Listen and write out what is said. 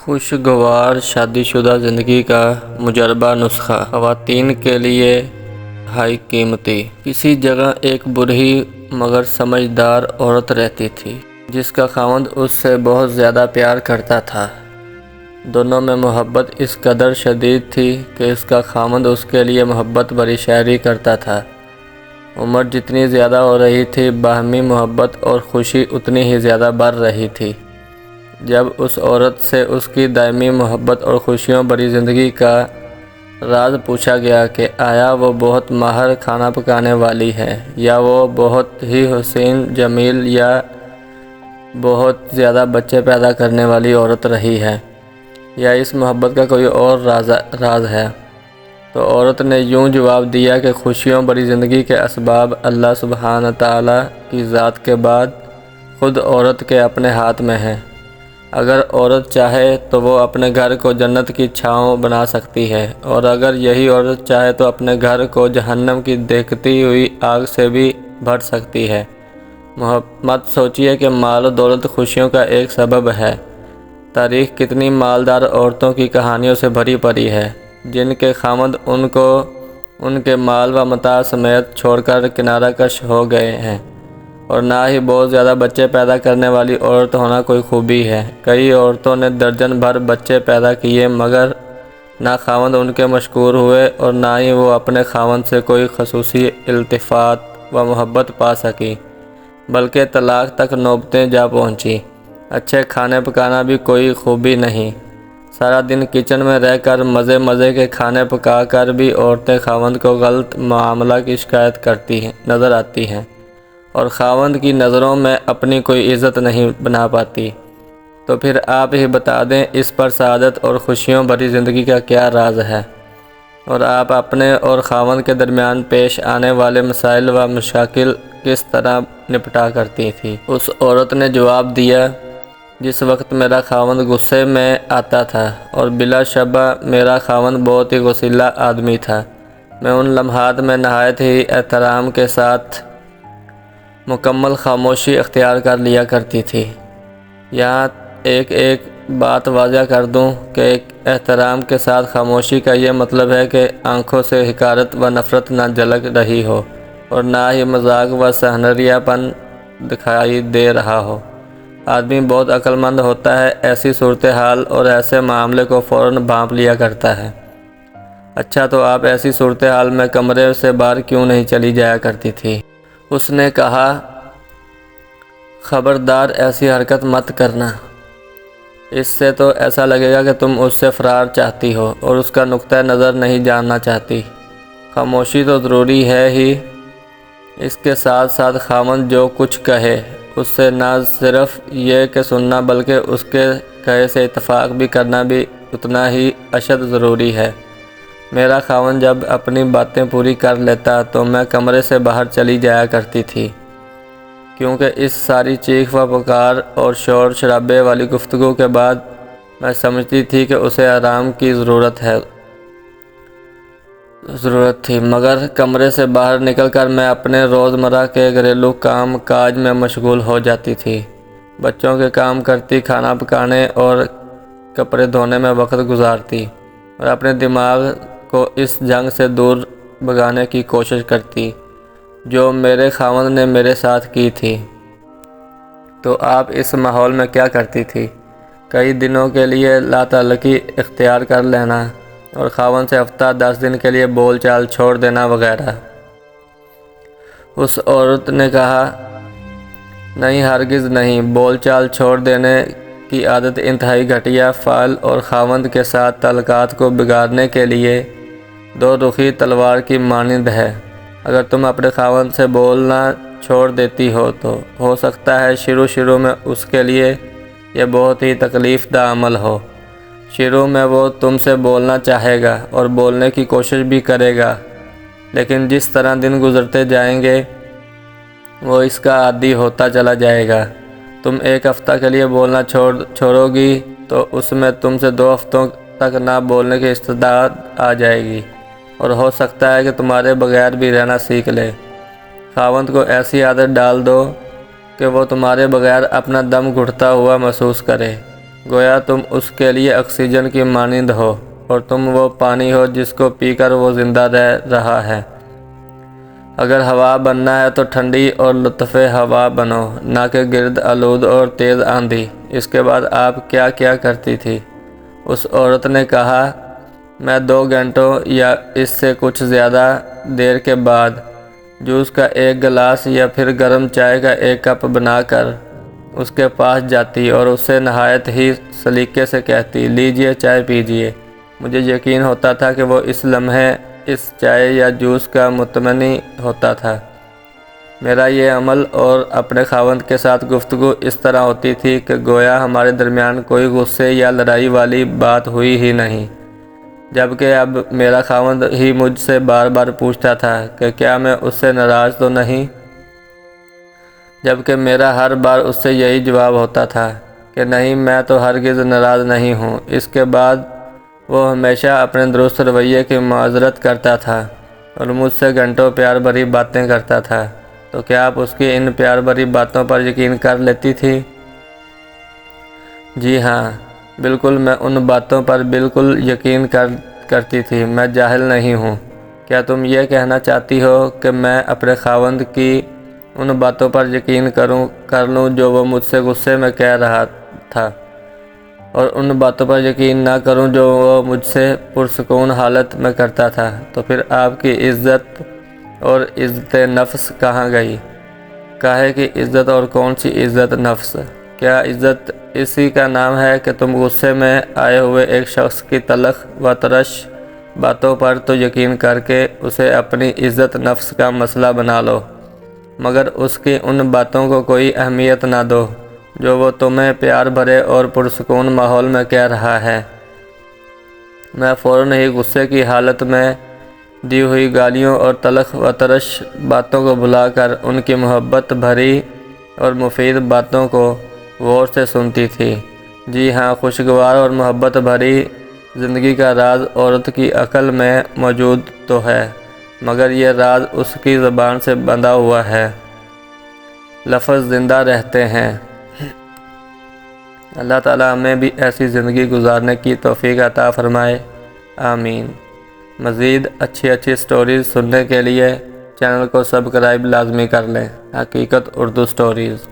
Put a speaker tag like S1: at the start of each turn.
S1: خوشگوار شادی شدہ زندگی کا مجربہ نسخہ خواتین کے لیے ہائی قیمتی۔ کسی جگہ ایک بوڑھی مگر سمجھدار عورت رہتی تھی جس کا خاوند اس سے بہت زیادہ پیار کرتا تھا۔ دونوں میں محبت اس قدر شدید تھی کہ اس کا خاوند اس کے لیے محبت بھری شاعری کرتا تھا۔ عمر جتنی زیادہ ہو رہی تھی، باہمی محبت اور خوشی اتنی ہی زیادہ بڑھ رہی تھی۔ جب اس عورت سے اس کی دائمی محبت اور خوشیوں بھری زندگی کا راز پوچھا گیا کہ آیا وہ بہت ماہر کھانا پکانے والی ہے، یا وہ بہت ہی حسین جمیل یا بہت زیادہ بچے پیدا کرنے والی عورت رہی ہے، یا اس محبت کا کوئی اور راز ہے، تو عورت نے یوں جواب دیا کہ خوشیوں بھری زندگی کے اسباب اللہ سبحانہ تعالیٰ کی ذات کے بعد خود عورت کے اپنے ہاتھ میں ہیں۔ اگر عورت چاہے تو وہ اپنے گھر کو جنت کی چھاؤں بنا سکتی ہے، اور اگر یہی عورت چاہے تو اپنے گھر کو جہنم کی دہکتی ہوئی آگ سے بھی بھر سکتی ہے۔ مت سوچیے کہ مال و دولت خوشیوں کا ایک سبب ہے۔ تاریخ کتنی مالدار عورتوں کی کہانیوں سے بھری پڑی ہے جن کے خاوند ان کو ان کے مال و متاع سمیت چھوڑ کر کنارہ کش ہو گئے ہیں، اور نہ ہی بہت زیادہ بچے پیدا کرنے والی عورت ہونا کوئی خوبی ہے۔ کئی عورتوں نے درجن بھر بچے پیدا کیے مگر نہ خاوند ان کے مشکور ہوئے اور نہ ہی وہ اپنے خاوند سے کوئی خصوصی التفات و محبت پا سکی، بلکہ طلاق تک نوبتیں جا پہنچی۔ اچھے کھانے پکانا بھی کوئی خوبی نہیں۔ سارا دن کچن میں رہ کر مزے کے کھانے پکا کر بھی عورتیں خاوند کو غلط معاملہ کی شکایت کرتی نظر آتی ہیں، اور خاوند کی نظروں میں اپنی کوئی عزت نہیں بنا پاتی۔ تو پھر آپ ہی بتا دیں اس پر سعادت اور خوشیوں بھری زندگی کا کیا راز ہے، اور آپ اپنے اور خاوند کے درمیان پیش آنے والے مسائل و مشاکل کس طرح نپٹا کرتی تھی؟ اس عورت نے جواب دیا، جس وقت میرا خاوند غصے میں آتا تھا، اور بلا شبہ میرا خاوند بہت ہی غصیلا آدمی تھا، میں ان لمحات میں نہایت ہی احترام کے ساتھ مکمل خاموشی اختیار کر لیا کرتی تھی۔ یہاں ایک بات واضح کر دوں کہ احترام کے ساتھ خاموشی کا یہ مطلب ہے کہ آنکھوں سے حقارت و نفرت نہ جھلک رہی ہو، اور نہ ہی مذاق و سخنریہ پن دکھائی دے رہا ہو۔ آدمی بہت عقل مند ہوتا ہے، ایسی صورتحال اور ایسے معاملے کو فوراً بھانپ لیا کرتا ہے۔ اچھا، تو آپ ایسی صورتحال میں کمرے سے باہر کیوں نہیں چلی جایا کرتی تھی؟ اس نے کہا، خبردار ایسی حرکت مت کرنا، اس سے تو ایسا لگے گا کہ تم اس سے فرار چاہتی ہو اور اس کا نقطہ نظر نہیں جاننا چاہتی۔ خاموشی تو ضروری ہے ہی، اس کے ساتھ ساتھ خاوند جو کچھ کہے اس سے نہ صرف یہ کہ سننا بلکہ اس کے کہے سے اتفاق بھی کرنا بھی اتنا ہی اشد ضروری ہے۔ میرا خاوند جب اپنی باتیں پوری کر لیتا تو میں کمرے سے باہر چلی جایا کرتی تھی، کیونکہ اس ساری چیخ و پکار اور شور شرابے والی گفتگو کے بعد میں سمجھتی تھی کہ اسے آرام کی ضرورت تھی، مگر کمرے سے باہر نکل کر میں اپنے روزمرہ کے گھریلو کام کاج میں مشغول ہو جاتی تھی، بچوں کے کام کرتی، کھانا پکانے اور کپڑے دھونے میں وقت گزارتی، اور اپنے دماغ کو اس جنگ سے دور بھگانے کی کوشش کرتی جو میرے خاوند نے میرے ساتھ کی تھی۔ تو آپ اس ماحول میں کیا کرتی تھی؟ کئی دنوں کے لیے لا تعلقی اختیار کر لینا، اور خاوند سے ہفتہ 10 دن کے لیے بول چال چھوڑ دینا وغیرہ۔ اس عورت نے کہا، نہیں، ہرگز نہیں، بول چال چھوڑ دینے کی عادت انتہائی گھٹیا فعل اور خاوند کے ساتھ تعلقات کو بگاڑنے کے لیے دو رخی تلوار کی مانند ہے۔ اگر تم اپنے خاوند سے بولنا چھوڑ دیتی ہو تو ہو سکتا ہے شروع میں اس کے لیے یہ بہت ہی تکلیف دہ عمل ہو۔ شروع میں وہ تم سے بولنا چاہے گا اور بولنے کی کوشش بھی کرے گا، لیکن جس طرح دن گزرتے جائیں گے وہ اس کا عادی ہوتا چلا جائے گا۔ تم 1 ہفتہ کے لیے بولنا چھوڑو گی تو اس میں تم سے 2 ہفتوں تک نہ بولنے کی استعداد آ جائے گی، اور ہو سکتا ہے کہ تمہارے بغیر بھی رہنا سیکھ لے۔ خاوند کو ایسی عادت ڈال دو کہ وہ تمہارے بغیر اپنا دم گھٹتا ہوا محسوس کرے۔ گویا تم اس کے لیے آکسیجن کی مانند ہو اور تم وہ پانی ہو جس کو پی کر وہ زندہ رہ رہا ہے۔ اگر ہوا بننا ہے تو ٹھنڈی اور لطف ہوا بنو، نہ کہ گرد آلود اور تیز آندھی۔ اس کے بعد آپ کیا کیا کرتی تھی؟ اس عورت نے کہا، میں 2 گھنٹوں یا اس سے کچھ زیادہ دیر کے بعد جوس کا ایک گلاس یا پھر گرم چائے کا ایک کپ بنا کر اس کے پاس جاتی اور اسے نہایت ہی سلیقے سے کہتی، لیجئے چائے پیجئے۔ مجھے یقین ہوتا تھا کہ وہ اس لمحے اس چائے یا جوس کا متمنی ہوتا تھا۔ میرا یہ عمل اور اپنے خاوند کے ساتھ گفتگو اس طرح ہوتی تھی کہ گویا ہمارے درمیان کوئی غصے یا لڑائی والی بات ہوئی ہی نہیں، جبکہ اب میرا خاوند ہی مجھ سے بار بار پوچھتا تھا کہ کیا میں اس سے ناراض تو نہیں، جبکہ میرا ہر بار اس سے یہی جواب ہوتا تھا کہ نہیں، میں تو ہرگز ناراض نہیں ہوں۔ اس کے بعد وہ ہمیشہ اپنے درست رویے کی معذرت کرتا تھا اور مجھ سے گھنٹوں پیار بھری باتیں کرتا تھا۔ تو کیا آپ اس کی ان پیار بھری باتوں پر یقین کر لیتی تھی؟ جی ہاں، بالکل، میں ان باتوں پر بالکل یقین کرتی تھی۔ میں جاہل نہیں ہوں۔ کیا تم یہ کہنا چاہتی ہو کہ میں اپنے خاوند کی ان باتوں پر یقین کر لوں جو وہ مجھ سے غصے میں کہہ رہا تھا، اور ان باتوں پر یقین نہ کروں جو وہ مجھ سے پرسکون حالت میں کرتا تھا؟ تو پھر آپ کی عزت اور عزت نفس کہاں گئی؟ کاہے کی عزت اور کون سی عزت نفس؟ کیا عزت اسی کا نام ہے کہ تم غصے میں آئے ہوئے ایک شخص کی تلخ و ترش باتوں پر تو یقین کر کے اسے اپنی عزت نفس کا مسئلہ بنا لو، مگر اس کی ان باتوں کو کوئی اہمیت نہ دو جو وہ تمہیں پیار بھرے اور پرسکون ماحول میں کہہ رہا ہے؟ میں فوراً ہی غصے کی حالت میں دی ہوئی گالیوں اور تلخ و ترش باتوں کو بھلا کر ان کی محبت بھری اور مفید باتوں کو غور سے سنتی تھی۔ جی ہاں، خوشگوار اور محبت بھری زندگی کا راز عورت کی عقل میں موجود تو ہے، مگر یہ راز اس کی زبان سے بندھا ہوا ہے۔ لفظ زندہ رہتے ہیں۔ اللہ تعالیٰ ہمیں بھی ایسی زندگی گزارنے کی توفیق عطا فرمائے، آمین۔ مزید اچھی سٹوریز سننے کے لیے چینل کو سبسکرائب لازمی کر لیں۔ حقیقت اردو سٹوریز۔